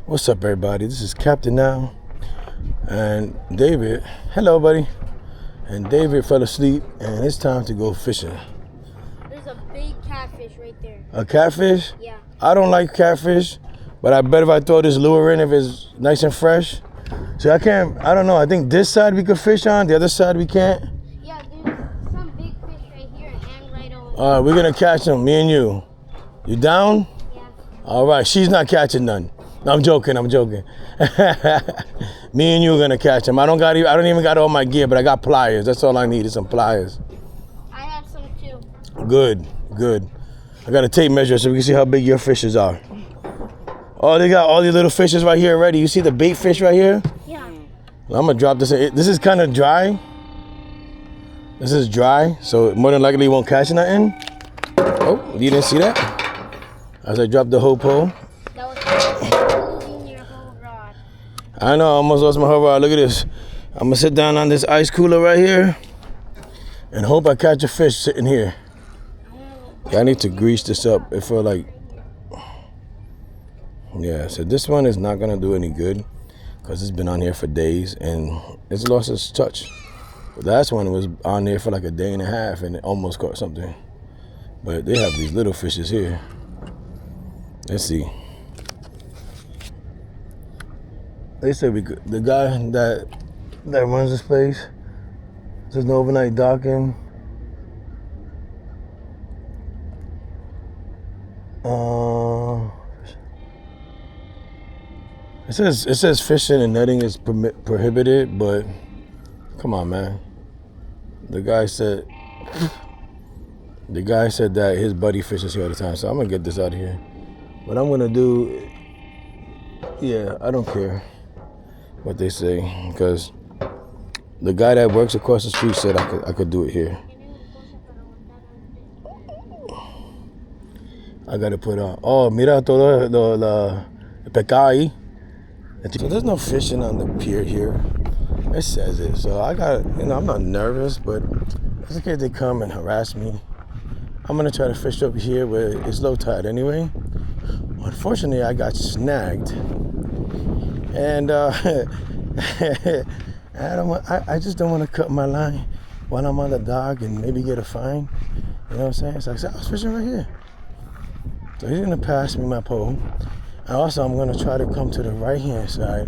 What's up, everybody? This is Captain now, and David. Hello, buddy. And David fell asleep, and it's time to go fishing. There's a big catfish right there. A catfish? Yeah. I don't like catfish, but I bet if I throw this lure in, if it's nice and fresh. So I don't know. I think this side we could fish on, the other side we can't. Yeah, there's some big fish right here and right over there. All right, we're gonna catch them, me and you. You down? Yeah. All right, she's not catching none. No, I'm joking. Me and you are gonna catch them. I don't even got all my gear, but I got pliers. That's all I need is some pliers. I have some too. Good. I got a tape measure so we can see how big your fishes are. Oh, they got all these little fishes right here already. You see the bait fish right here? Yeah. I'm gonna drop this in. This is kind of dry. This is dry, so more than likely you won't catch nothing. Oh, you didn't see that? As I dropped the whole pole. That was losing your whole rod. I know, I almost lost my whole rod. Look at this. I'm gonna sit down on this ice cooler right here and hope I catch a fish sitting here. Yeah, I need to grease this up. It feel like, yeah, so this one is not gonna do any good because it's been on here for days and it's lost its touch. The last one was on there for like a day and a half and it almost caught something. But they have these little fishes here. Let's see. They said the guy that runs this place, there's no overnight docking. It says fishing and netting is prohibited, but come on, man. The guy said that his buddy fishes here all the time, so I'm gonna get this out of here. What I'm gonna do, yeah, I don't care what they say, because the guy that works across the street said I could do it here. I gotta put on. Oh, mira todo el pescado ahí. So there's no fishing on the pier here. It says it. So I got, I'm not nervous, but it's okay if they come and harass me. I'm gonna try to fish up here where it's low tide anyway. Unfortunately, I got snagged, and I just don't want to cut my line while I'm on the dock and maybe get a fine. You know what I'm saying? So I said I was fishing right here. So he's gonna pass me my pole. And also, I'm gonna try to come to the right-hand side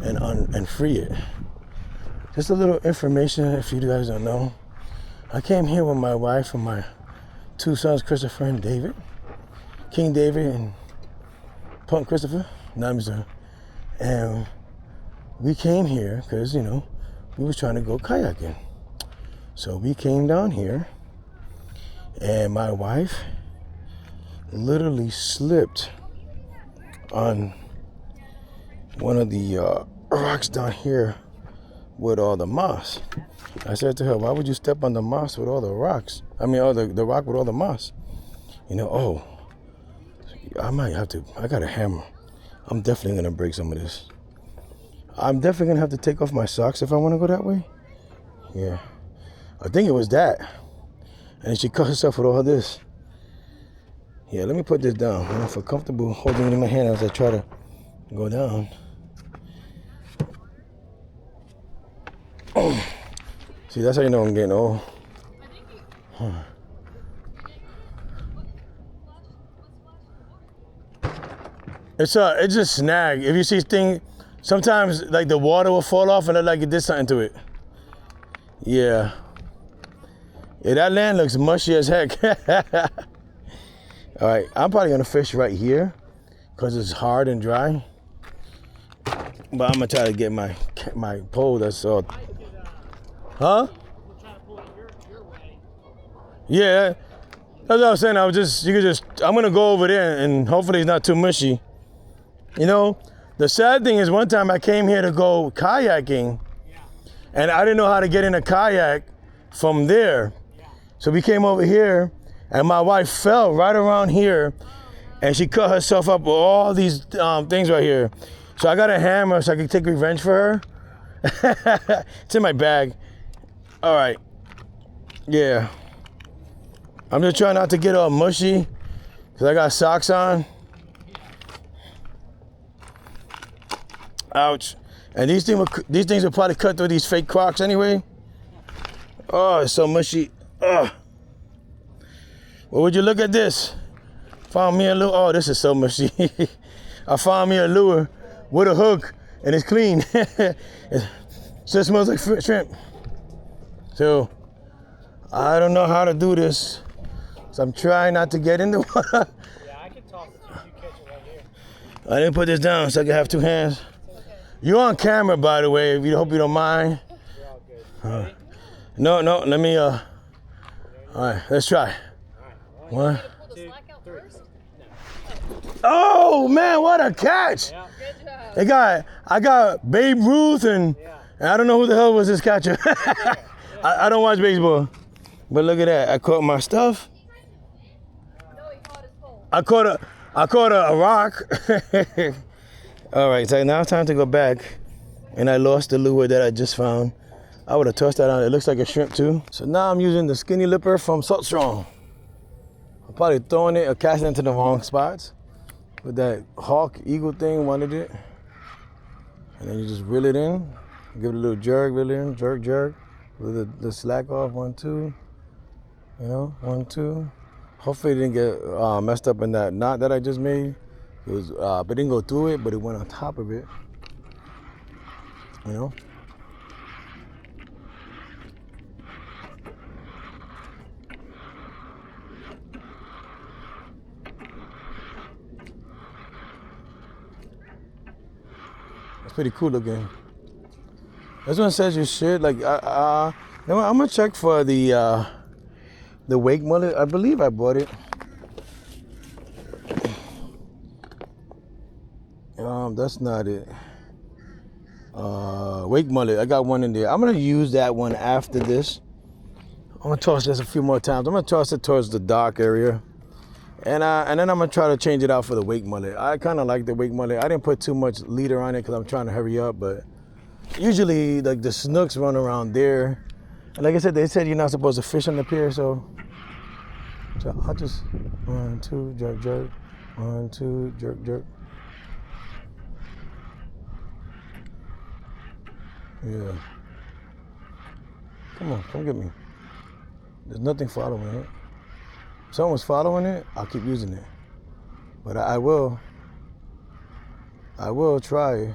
and free it. Just a little information, if you guys don't know. I came here with my wife and my two sons, Christopher and David, King David and Punk Christopher. And we came here because we was trying to go kayaking. So we came down here, and my wife literally slipped on one of the rocks down here with all the moss. I said to her, why would you step on the moss with all the rocks? I mean, the rock with all the moss. I got a hammer. I'm definitely going to break some of this. I'm definitely going to have to take off my socks if I want to go that way. Yeah. I think it was that. And she cut herself with all this. Yeah, let me put this down. I don't feel comfortable holding it in my hand as I try to go down. See, that's how you know I'm getting old. It's just snag. If you see thing, sometimes like the water will fall off and look like it did something to it. Yeah. Yeah, that land looks mushy as heck. All right, I'm probably gonna fish right here because it's hard and dry. But I'm gonna try to get my pole that's all. Huh? Yeah, that's what I was saying. I'm gonna go over there and hopefully it's not too mushy. The sad thing is one time I came here to go kayaking and I didn't know how to get in a kayak from there. So we came over here and my wife fell right around here and she cut herself up with all these things right here. So I got a hammer so I can take revenge for her. It's in my bag. All right. Yeah. I'm just trying not to get all mushy because I got socks on. Ouch. And these things will probably cut through these fake Crocs anyway. Oh, it's so mushy. Ugh. Well, would you look at this? Found me a lure. Oh, this is so mushy. I found me a lure with a hook, and it's clean. It just smells like shrimp. So, I don't know how to do this. So I'm trying not to get in the water. Yeah, I can toss it if you catch it right here. I didn't put this down so I can have two hands. You're on camera, by the way, if you hope you don't mind. You're all good. No, let me, all right, let's try. One. Pull the slack out first. Oh, man, what a catch. Yeah. Good job. I got Babe Ruth and I don't know who the hell was this catcher. I don't watch baseball. But look at that, I caught my stuff. No, he caught his pole. I caught a rock. All right, so now it's time to go back. And I lost the lure that I just found. I would have tossed that on. It looks like a shrimp too. So now I'm using the skinny lipper from SaltStrong. I'm probably throwing it or casting it into the wrong spots. But that hawk eagle thing wanted it. And then you just reel it in. Give it a little jerk, reel it in, jerk, jerk. With the slack off, 1, 2. You know, 1, 2. Hopefully it didn't get messed up in that knot that I just made. It was, but it didn't go through it, but it went on top of it. You know? It's pretty cool looking. This one says you should, like, I'm gonna check for the wake mullet. I believe I bought it. That's not it. Wake mullet, I got one in there. I'm gonna use that one after this. I'm gonna toss this a few more times. I'm gonna toss it towards the dock area. And then I'm gonna try to change it out for the wake mullet. I kinda like the wake mullet. I didn't put too much leader on it because I'm trying to hurry up, but usually like the snooks run around there. And like I said, they said you're not supposed to fish on the pier, so I'll just 1, 2, jerk, jerk. 1, 2, jerk, jerk. Yeah. Come on, come get me. There's nothing following it. If someone's following it, I'll keep using it. But I will try.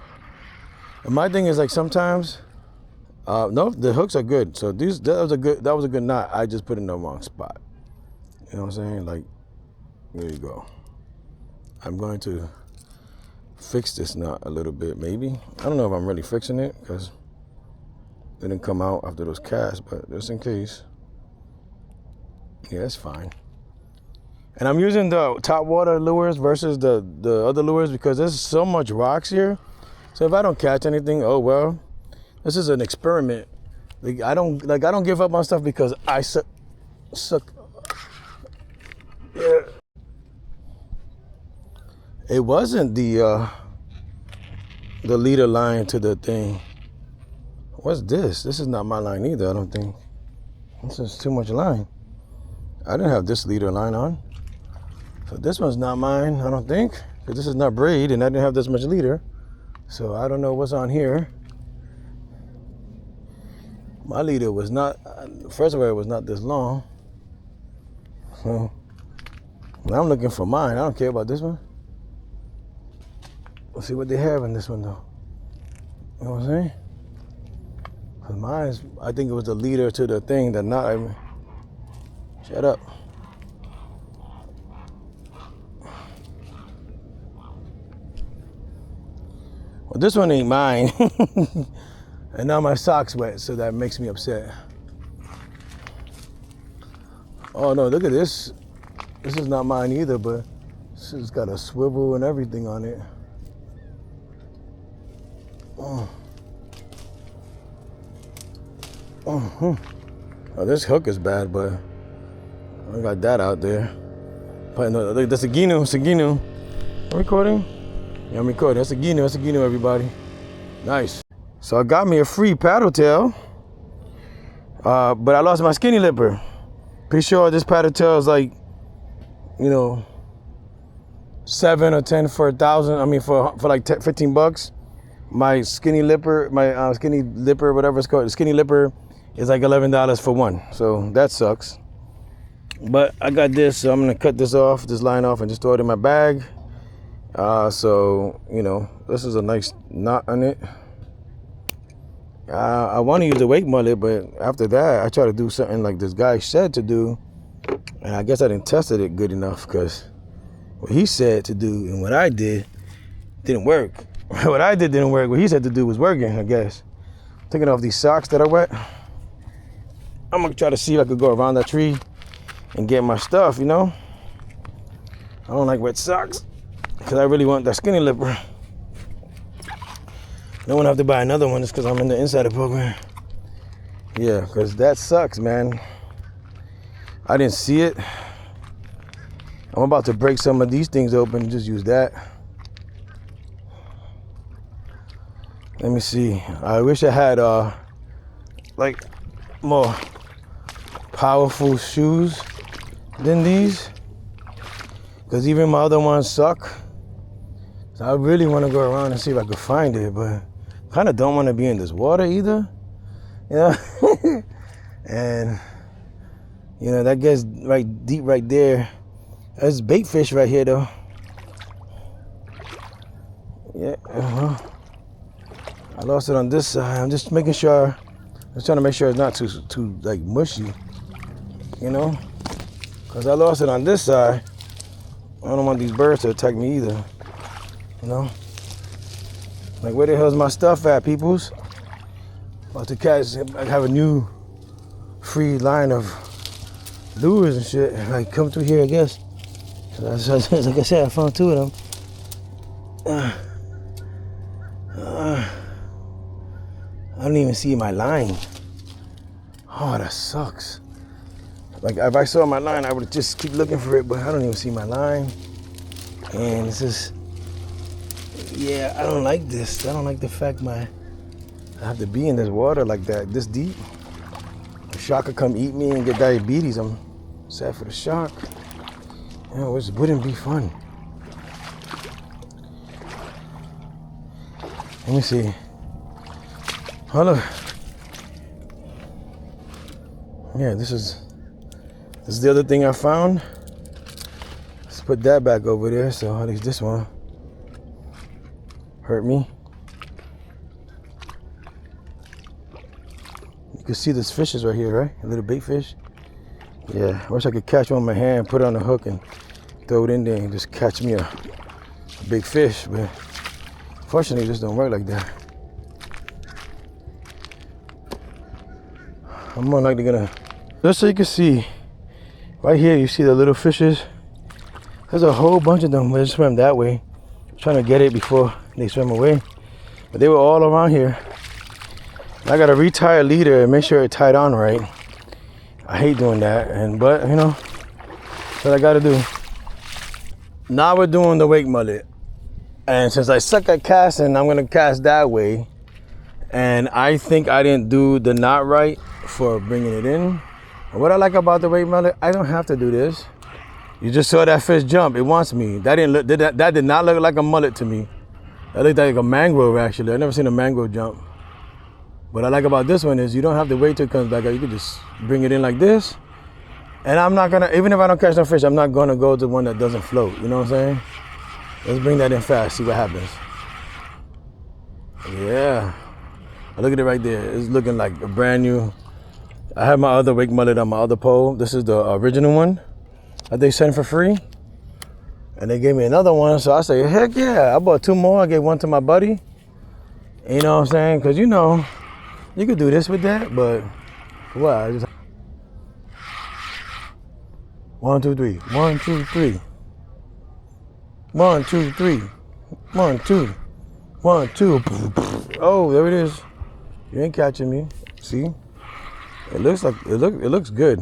And my thing is like sometimes, no, the hooks are good. So that was a good knot. I just put it in the wrong spot. You know what I'm saying? Like, there you go. I'm going to fix this knot a little bit, maybe. I don't know if I'm really fixing it because it didn't come out after those casts, but just in case. Yeah, it's fine. And I'm using the top water lures versus the other lures because there's so much rocks here. So if I don't catch anything, oh well. This is an experiment. Like I don't give up on stuff because I suck. Yeah. It wasn't the leader line to the thing. What's this? This is not my line either, I don't think. This is too much line. I didn't have this leader line on. So this one's not mine, I don't think. Because this is not braid and I didn't have this much leader. So I don't know what's on here. My leader was not, first of all, it was not this long. So now I'm looking for mine. I don't care about this one. Let's see what they have in this one though. You know what I'm saying? Cause mine's, I think it was the leader to the thing that not even. Shut up. Well, this one ain't mine. And now my sock's wet, so that makes me upset. Oh no, look at this. This is not mine either, but this has got a swivel and everything on it. Oh. Oh, this hook is bad, but I got that out there. But no, look, that's a Gino, it's a Gino. I'm recording? Yeah, I'm recording. That's a Gino, everybody. Nice. So I got me a free paddle tail, but I lost my skinny lipper. Pretty sure this paddle tail is like, you know, 7 or 10 for $1,000. I mean, for like $15. my skinny lipper, whatever it's called, the skinny lipper is like $11 for one. So that sucks. But I got this, so I'm gonna cut this line off, and just throw it in my bag. So you know, this is a nice knot on it. I want to use the wake mullet, but after that, I try to do something like this guy said to do, and I guess I didn't test it good enough, because what he said to do and what I did didn't work. What I did didn't work. What he said to do was working, I guess. Taking off these socks that are wet. I'm gonna try to see if I could go around that tree and get my stuff, you know. I don't like wet socks, because I really want that skinny lipper. Don't want to have to buy another one just because I'm in the insider program. Yeah, because that sucks, man. I didn't see it. I'm about to break some of these things open and just use that. Let me see. I wish I had like more powerful shoes than these, because even my other ones suck. So I really want to go around and see if I could find it, but kind of don't want to be in this water either, you know. And you know, that gets right deep right there. There's bait fish right here though. Yeah, I lost it on this side. I'm just making sure, just trying to make sure it's not too like mushy, you know, because I lost it on this side. I don't want these birds to attack me either, you know. Like, where the hell's my stuff at, peoples? About to catch, I have a new free line of lures and shit. Like, come through here, I guess. So, like I said, I found two of them. I don't even see my line. Oh, that sucks. Like, if I saw my line, I would just keep looking for it, but I don't even see my line. And it's just, yeah, I don't like this. I don't like the fact I have to be in this water like that, this deep. A shark could come eat me and get diabetes. I'm sad for the shark. You know, it wouldn't be fun. Let me see. Hold on. Yeah, this is the other thing I found. Let's put that back over there. So at least this one hurt me. You can see this fishes right here, right? A little bait fish. Yeah, I wish I could catch one with my hand, put it on the hook, and throw it in there and just catch me a big fish. But unfortunately, it just don't work like that. I'm more likely gonna, just so you can see, right here, you see the little fishes. There's a whole bunch of them. They swim that way. I'm trying to get it before they swim away. But they were all around here. I gotta retie a leader and make sure it tied on right. I hate doing that, but you know, that's what I gotta do. Now we're doing the wake mullet. And since I suck at casting, I'm gonna cast that way. And I think I didn't do the knot right for bringing it in. And what I like about the wake mullet, I don't have to do this. You just saw that fish jump. It wants me. That did not look like a mullet to me. That looked like a mangrove, actually. I've never seen a mangrove jump. What I like about this one is you don't have to wait till it comes back out. You can just bring it in like this. And I'm not gonna, even if I don't catch no fish, I'm not gonna go to one that doesn't float. You know what I'm saying? Let's bring that in fast, see what happens. Yeah. Look at it right there. It's looking like a brand new. I have my other wake mullet on my other pole. This is the original one that they sent for free. And they gave me another one, so I say, heck yeah. I bought two more. I gave one to my buddy. You know what I'm saying? Because, you know, you could do this with that, but what? I just 1, 2, 3. 1, 2, 3. 1, 2, 3. 1, 2. 1, 2. Oh, there it is. You ain't catching me. See? It looks like it looks good.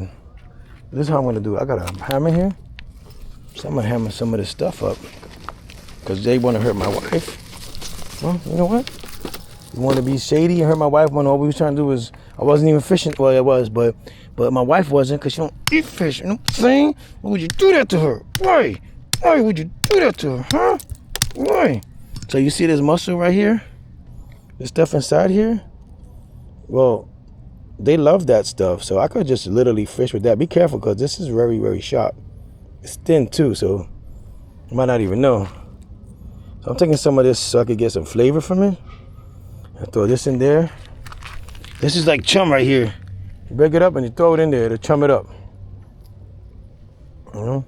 This is how I'm gonna do it. I got a hammer here. So I'm gonna hammer some of this stuff up. Cause they wanna hurt my wife. Well, you know what? You wanna be shady and hurt my wife when all we was trying to do was, I wasn't even fishing. Well, it was, but my wife wasn't, cause she don't eat fish. You know what I'm saying? Why would you do that to her? Why? Why would you do that to her? Huh? Why? So you see this muscle right here? this stuff inside here, well, they love that stuff. So I could just literally fish with that. Be careful, because this is very, very sharp. It's thin too, so you might not even know. So I'm taking some of this so I could get some flavor from it. I throw this in there. This is like chum right here. You break it up and you throw it in there to chum it up. You know?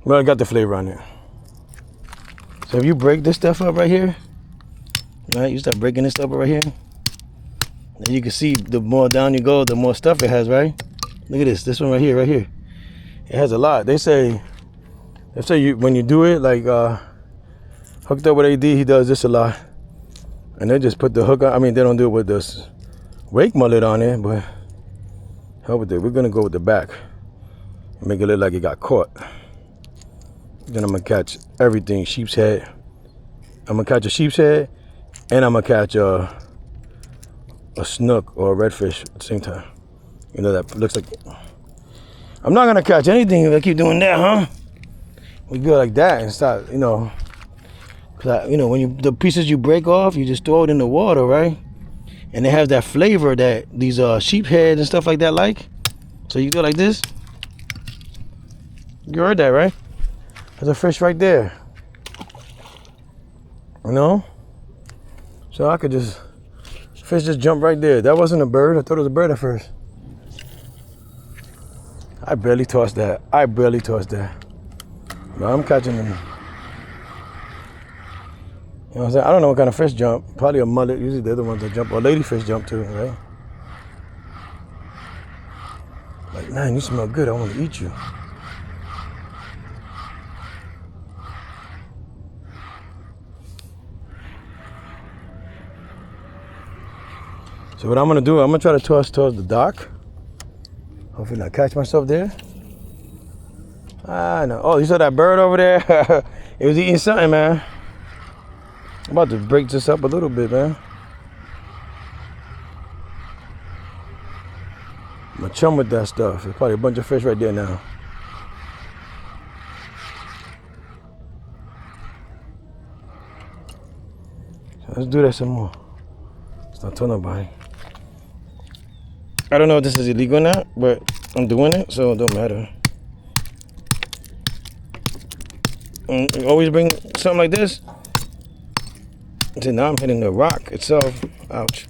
Well, I got the flavor on it. So if you break this stuff up right here, right, you start breaking this stuff up right here, and you can see the more down you go, the more stuff it has, right? Look at this one right here, It has a lot. They say you, when you do it, like hooked up with AD, he does this a lot. And they just put the hook on. I mean, they don't do it with this rake mullet on it, but hell with it. We're gonna go with the back and make it look like it got caught. Then I'm gonna catch everything, sheep's head. I'm gonna catch a sheep's head, and I'm gonna catch a snook or a redfish at the same time. You know, that looks like, I'm not gonna catch anything if I keep doing that, huh? We go like that and start, you know, cause you know, when the pieces you break off, you just throw it in the water, right? And it has that flavor that these sheep heads and stuff like that like. So you go like this. You heard that, right? There's a fish right there. You know? So I could fish just jump right there. That wasn't a bird. I thought it was a bird at first. I barely tossed that. But I'm catching them. You know what I'm saying? I don't know what kind of fish jump. Probably a mullet. Usually they're the ones that jump. Or ladyfish jump too, right? Like, man, you smell good. I want to eat you. So what I'm gonna do, I'm gonna try to toss towards the dock. Hopefully not catch myself there. Ah, no. Oh, you saw that bird over there? It was eating something, man. I'm about to break this up a little bit, man. I'm gonna chum with that stuff. There's probably a bunch of fish right there now. So let's do that some more. Let's not tell nobody. I don't know if this is illegal or not, but I'm doing it, so it don't matter. And you always bring something like this. See, now I'm hitting the rock itself. Ouch.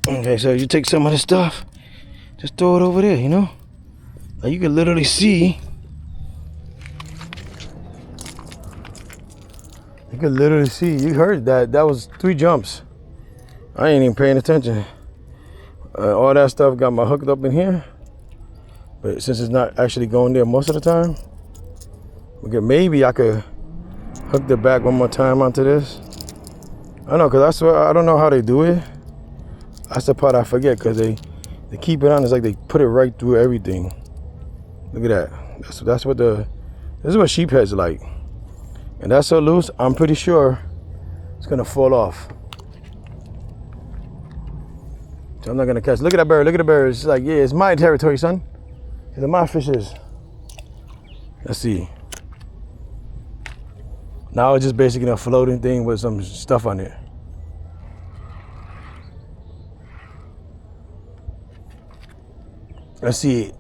Okay, so you take some of this stuff, just throw it over there, you know? Now you can literally see. You can literally see. You heard that. That was 3 jumps. I ain't even paying attention. All that stuff got my hooked up in here, but since it's not actually going there most of the time, maybe I could hook the back one more time onto this. I don't know, cause I don't know how they do it. That's the part I forget, cause they keep it on. It's like they put it right through everything. Look at that. This is what sheep heads like, and that's so loose. I'm pretty sure it's gonna fall off. So I'm not gonna catch. Look at that bird. Look at the bird. It's like, yeah, it's my territory, son. These are my fishes. Let's see. Now it's just basically a floating thing with some stuff on it. Let's see.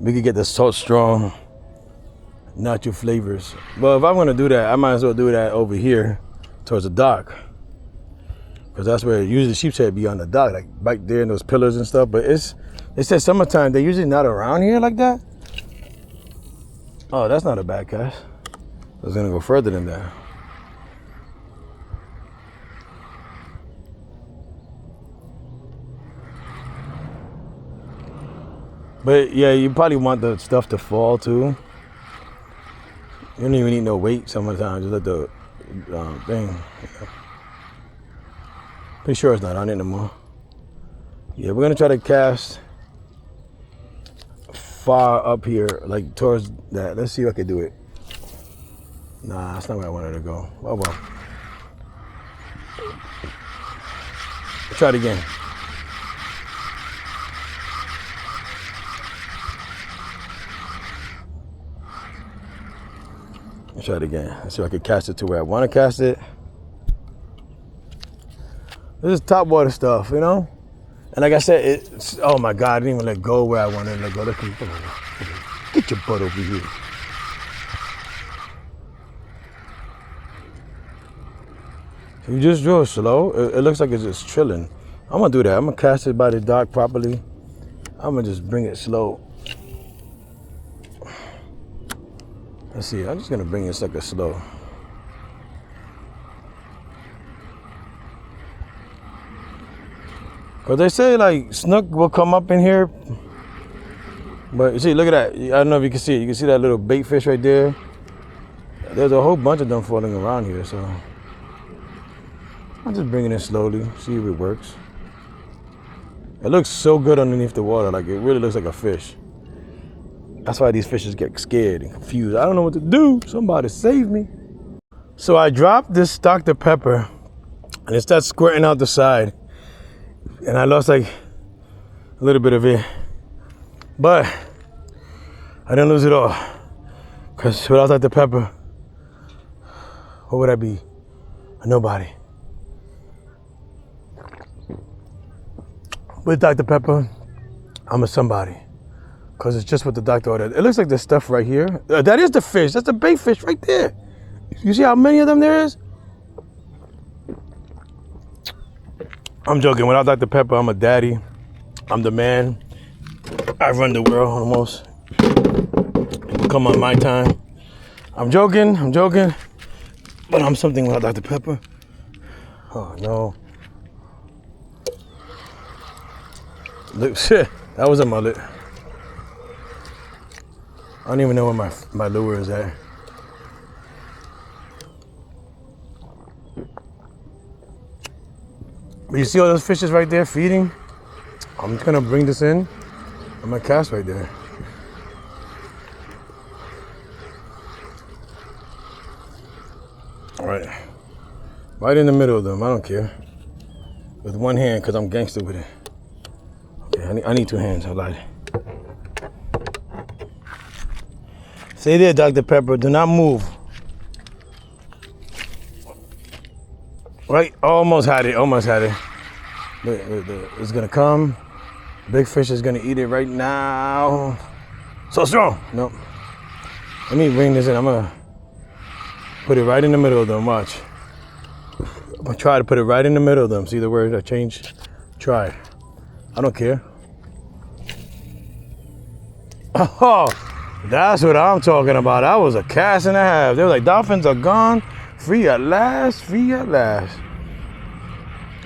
We could get the SaltStrong natural flavors. Well, if I'm gonna do that, I might as well do that over here towards the dock. Because that's where usually sheep's head be on the dock, like right there in those pillars and stuff. But it says summertime, they're usually not around here like that. Oh, that's not a bad cast. I was gonna go further than that. But yeah, you probably want the stuff to fall too. You don't even need no weight sometimes. Just let the thing. Yeah. Pretty sure it's not on it anymore. Yeah, we're gonna try to cast far up here, like towards that. Let's see if I can do it. Nah, that's not where I wanted to go. Oh well. Let's try it again. Let's try it again. Let's see if I can cast it to where I want to cast it. This is top water stuff, you know? And like I said, it's, oh my God, I didn't even let go where I wanted to let go. Get your butt over here. You just drill slow. It looks like it's just chilling. I'm gonna do that. I'm gonna cast it by the dock properly. I'm gonna just bring it slow. Let's see, I'm just gonna bring it sucker slow. Cause they say like snook will come up in here. But you see, look at that. I don't know if you can see it. You can see that little bait fish right there. There's a whole bunch of them floating around here, so I'm just bringing it slowly, see if it works. It looks so good underneath the water, like it really looks like a fish. That's why these fishes get scared and confused. I don't know what to do. Somebody save me. So I dropped this Dr. Pepper and it starts squirting out the side. And I lost like a little bit of it. But I didn't lose it all. Because without Dr. Pepper, what would I be? A nobody. With Dr. Pepper, I'm a somebody. Because it's just what the doctor ordered. It looks like this stuff right here. That is the fish. That's the bait fish right there. You see how many of them there is? I'm joking. Without Dr. Pepper, I'm a daddy. I'm the man. I run the world almost. Come on my time. I'm joking. But I'm something without Dr. Pepper. Oh, no. Look, shit. That was a mullet. I don't even know where my lure is at. But you see all those fishes right there feeding? I'm just gonna bring this in. I'm gonna cast right there. All right. Right in the middle of them, I don't care. With one hand, because I'm gangster with it. Okay, I need two hands, I lied. Stay there, Dr. Pepper, do not move. Right, almost had it. Look, it's gonna come. Big fish is gonna eat it right now. So strong. Nope. Let me bring this in. I'm gonna put it right in the middle of them. Watch. I'm gonna try to put it right in the middle of them. See the word I changed? Try. I don't care. Oh, that's what I'm talking about. That was a cast and a half. They were like, dolphins are gone. Free at last.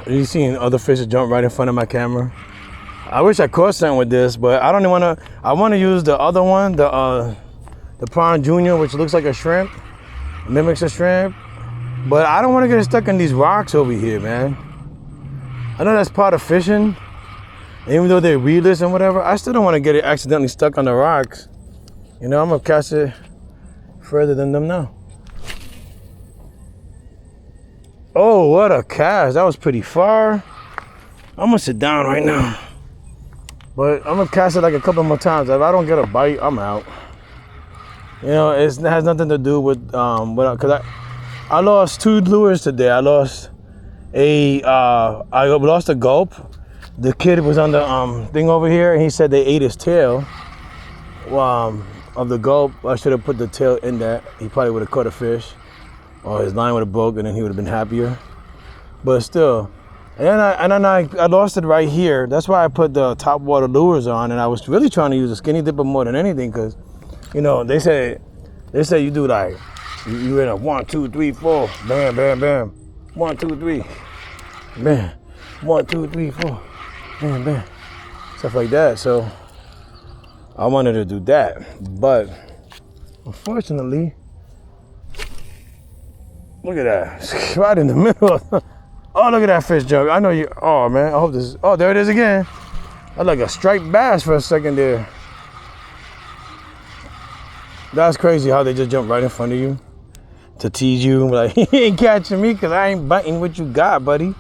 You seen other fish jump right in front of my camera? I wish I caught something with this, but I don't even want to. I want to use the other one, the Prawn Junior, which looks like a shrimp, mimics a shrimp. But I don't want to get stuck in these rocks over here, man. I know that's part of fishing. Even though they're weedless and whatever, I still don't want to get it accidentally stuck on the rocks. You know, I'm going to cast it further than them now. Oh, what a cast. That was pretty far. I'm going to sit down right now. But I'm going to cast it like a couple more times. If I don't get a bite, I'm out. You know, it has nothing to do with, because I lost 2 lures today. I lost a gulp. The kid was on the thing over here, and he said they ate his tail of the gulp. I should have put the tail in that. He probably would have caught a fish, or his line would have broke, and then he would have been happier. But still, and then I lost it right here. That's why I put the top water lures on, and I was really trying to use a skinny dipper more than anything, because, you know, they say you do like you in a 1, 2, 3, 4, bam, bam, bam, 1, 2, 3, bam, 1, 2, 3, 4. Bam, bam, stuff like that. So I wanted to do that, but unfortunately, look at that, right in the middle. Oh, look at that fish jump. I know you. Oh man, I hope this. Oh, there it is again. I like a striped bass for a second there. That's crazy how they just jump right in front of you to tease you. Like, he ain't catching me because I ain't biting what you got, buddy.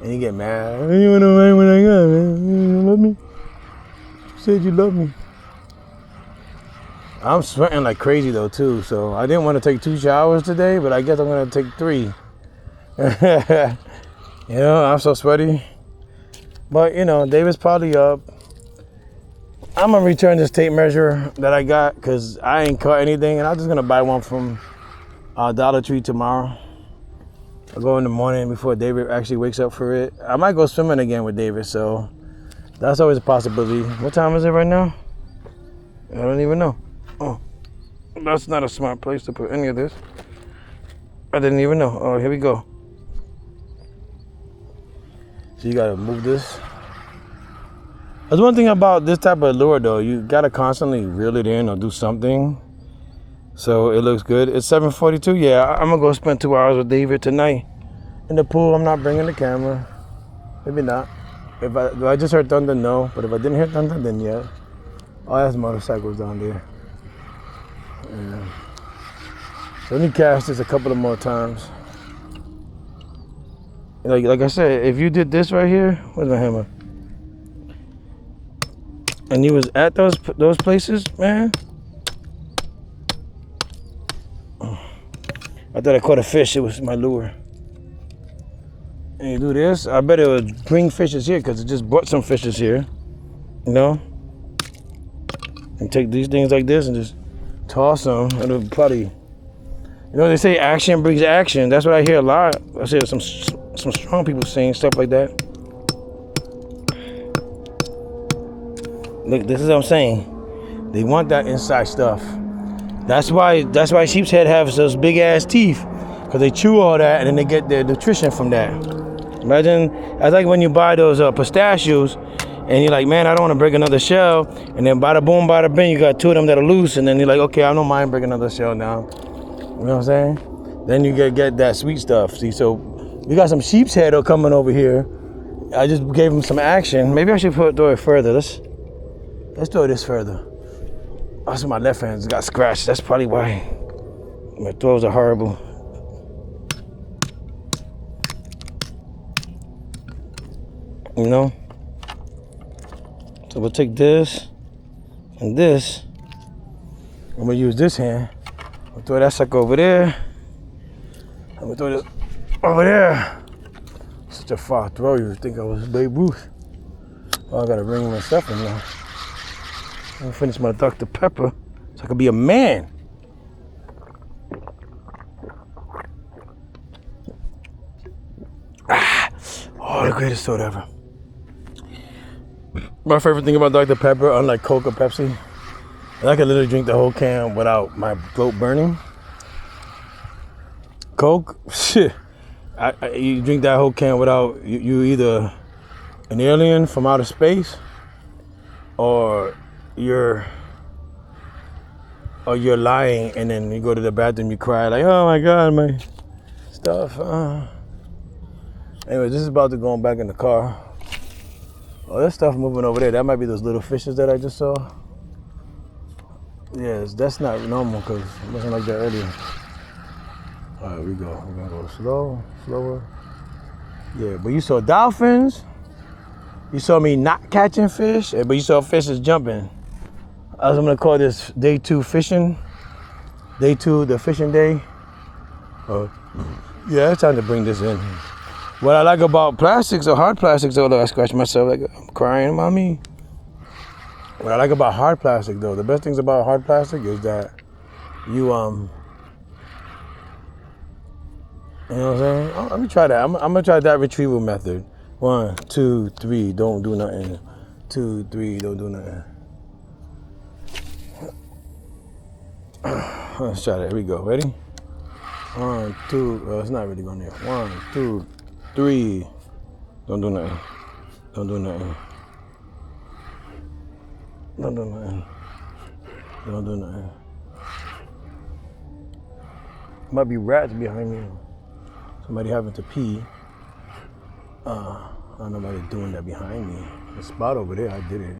And you get mad. You wanna ride what I got, man? You love me? You said you love me. I'm sweating like crazy though too, so I didn't want to take 2 showers today, but I guess I'm gonna take 3. You know, I'm so sweaty. But you know, David's probably up. I'm gonna return this tape measure that I got because I ain't cut anything, and I'm just gonna buy one from Dollar Tree tomorrow. I'll go in the morning before David actually wakes up for it. I might go swimming again with David, so that's always a possibility. What time is it right now? I don't even know. Oh, that's not a smart place to put any of this. I didn't even know. Oh, here we go. So you gotta move this. There's one thing about this type of lure though, you gotta constantly reel it in or do something so it looks good. It's 7:42. Yeah, I'm gonna go spend 2 hours with David tonight in the pool. I'm not bringing the camera. Maybe not. If I just heard thunder, no. But if I didn't hear thunder, then yeah. Oh, that's motorcycles down there. Yeah. So let me cast this a couple of more times. Like I said, if you did this right here, where's my hammer? And you was at those places, man. I thought I caught a fish. It was my lure. And you do this, I bet it would bring fishes here because it just brought some fishes here. You know? And take these things like this and just toss them. It'll probably, you know, they say action brings action. That's what I hear a lot. I see some strong people saying stuff like that. Look, this is what I'm saying. They want that inside stuff. That's why sheep's head have those big ass teeth, because they chew all that and then they get their nutrition from that. Imagine, that's like when you buy those pistachios and you're like, man, I don't want to break another shell, and then bada boom, bada bing, you got 2 of them that are loose, and then you're like, okay, I don't mind breaking another shell now. You know what I'm saying? Then you get that sweet stuff. See, so we got some sheep's head coming over here. I just gave them some action. Maybe I should throw it further. Let's throw this further. Also, my left hand got scratched. That's probably why my throws are horrible. You know? So we'll take this and this. I'm gonna use this hand. We'll throw that sucker over there. I'm gonna throw this over there. Such a far throw. You would think I was Babe Ruth. Oh, I gotta bring my stuff in now. I'm gonna finish my Dr. Pepper so I can be a man. Oh, the greatest soda ever. My favorite thing about Dr. Pepper, unlike Coke or Pepsi, I can literally drink the whole can without my throat burning. Coke, shit. You drink that whole can without, you either an alien from outer space or you're lying, and then you go to the bathroom, you cry like, oh my God, my stuff. Anyway, this is about to go back in the car. Oh, there's stuff moving over there. That might be those little fishes that I just saw. Yes, that's not normal because it wasn't like that earlier. All right, we go. We're gonna go slower. Yeah, but you saw dolphins. You saw me not catching fish, but you saw fishes jumping. I'm gonna call this day 2 fishing. Day 2, the fishing day. Yeah, it's time to bring this in. What I like about plastics or hard plastics, although I scratch myself like I'm crying, mommy. What I like about hard plastic though, the best things about hard plastic is that you know what I'm saying? Let me try that. I'm gonna try that retrieval method. 1, 2, 3, don't do nothing. 2, 3, don't do nothing. Let's try that. Here we go. Ready? 1, 2. It's not really going there. 1, 2, 3. Don't do nothing. Don't do nothing. Don't do nothing. Don't do nothing. Might be rats behind me. Somebody having to pee. I don't know why they're doing that behind me. The spot over there, I did it.